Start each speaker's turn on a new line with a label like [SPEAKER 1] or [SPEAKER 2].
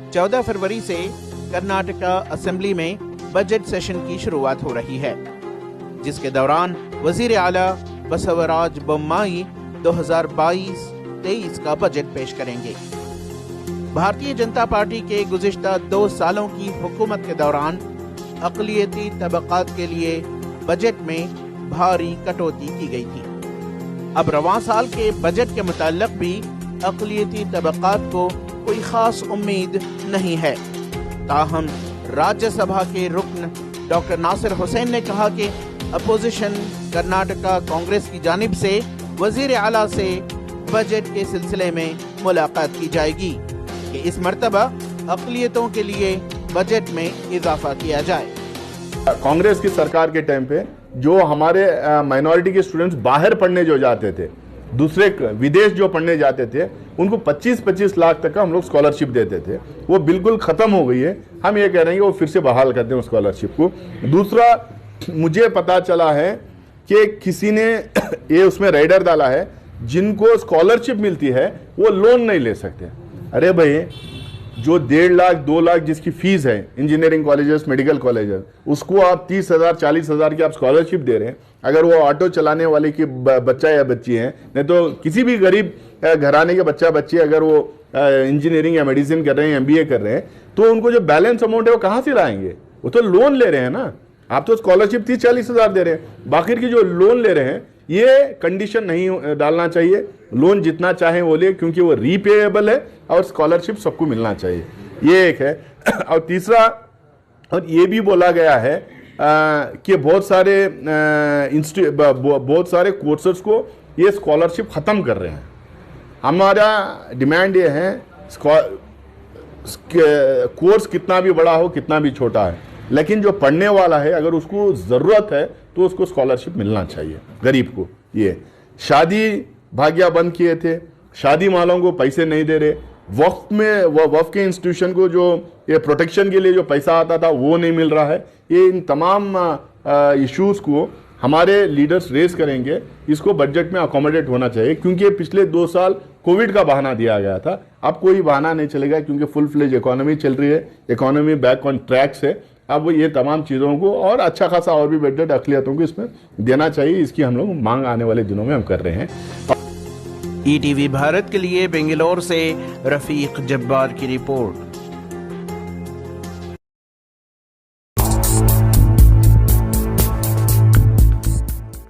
[SPEAKER 1] 14 फरवरी से कर्नाटका असेंबली में budget session की शुरुआत हो रही है, जिसके दौरान वजीर आला बसवराज बोम्माई 2022-23 का बजट पेश करेंगे। भारतीय जनता पार्टी के गुज़िश्ता 2 सालों की हुकूमत के दौरान अक़लियती तबक़ात के लिए बजट में भारी कटौती की गई थी। अब रवां साल के बजट के मुताल्लिक़ भी अक़लियती तबक़ात को कोई ख़ास उम्मीद नहीं है। ताहम राज्यसभा के रुकन डॉक्टर नासिर हुसैन ने कहा कि अपोजिशन कर्नाटका कांग्रेस की जानिब से वज़ीर आला से बजट के सिलसिले में मुलाकात की जाएगी कि इस मर्तबा अक़लियतों के लिए बजट में इजाफा किया जाए।
[SPEAKER 2] कांग्रेस की सरकार के टाइम पे जो हमारे माइनॉरिटी के स्टूडेंट्स बाहर पढ़ने जो जाते थे, दूसरे विदेश जो पढ़ने जाते थे, उनको 25-25 लाख तक का हम लोग स्कॉलरशिप देते थे। वो बिल्कुल ख़त्म हो गई है। हम ये कह रहे हैं कि वो फिर से बहाल कर दें उस स्कॉलरशिप को। दूसरा, मुझे पता चला है कि किसी ने ये उसमें राइडर डाला है, जिनको स्कॉलरशिप मिलती है वो लोन नहीं ले सकते। अरे भाई, जो 1.5 लाख 2 लाख जिसकी फीस है इंजीनियरिंग कॉलेजेस, मेडिकल कॉलेजेस, उसको आप 30,000 40,000 की आप स्कॉलरशिप दे रहे हैं। अगर वो ऑटो चलाने वाले की बच्चा या बच्ची है, नहीं तो किसी भी गरीब घराने के बच्चा बच्ची अगर वो इंजीनियरिंग या मेडिसिन कर रहे हैं, MBA कर रहे हैं, तो उनको जो बैलेंस अमाउंट है वो कहाँ से लाएंगे? वो तो लोन ले रहे हैं ना। आप तो स्कॉलरशिप 30-40 हज़ार दे रहे हैं, बाकी की जो लोन ले रहे हैं, ये कंडीशन नहीं डालना चाहिए। लोन जितना चाहे वो ले, क्योंकि वो रीपेएबल है और स्कॉलरशिप सबको मिलना चाहिए। ये एक है। और तीसरा, और ये भी बोला गया है कि बहुत सारे कोर्सेज को ये स्कॉलरशिप ख़त्म कर रहे हैं। हमारा डिमांड ये है, कोर्स कितना भी बड़ा हो, कितना भी छोटा है, लेकिन जो पढ़ने वाला है अगर उसको ज़रूरत है तो उसको स्कॉलरशिप मिलना चाहिए गरीब को। ये शादी भाग्य बंद किए थे, शादी वालों को पैसे नहीं दे रहे, वक्फ के इंस्टीट्यूशन को जो ये प्रोटेक्शन के लिए जो पैसा आता था वो नहीं मिल रहा है। ये इन तमाम इश्यूज़ को हमारे लीडर्स रेस करेंगे। इसको बजट में अकोमोडेट होना चाहिए, क्योंकि पिछले 2 साल कोविड का बहाना दिया गया था। अब कोई बहाना नहीं चलेगा, क्योंकि फुल फ्लेज इकोनॉमी चल रही है, इकोनॉमी बैक ऑन ट्रैक्स है। अब ये तमाम चीज़ों को और अच्छा खासा और भी बजट अक़लियतों को इसमें देना चाहिए। इसकी हम लोग मांग आने वाले दिनों में हम कर रहे हैं।
[SPEAKER 1] ETV भारत के लिए बेंगलोर से रफीक जब्बार की रिपोर्ट।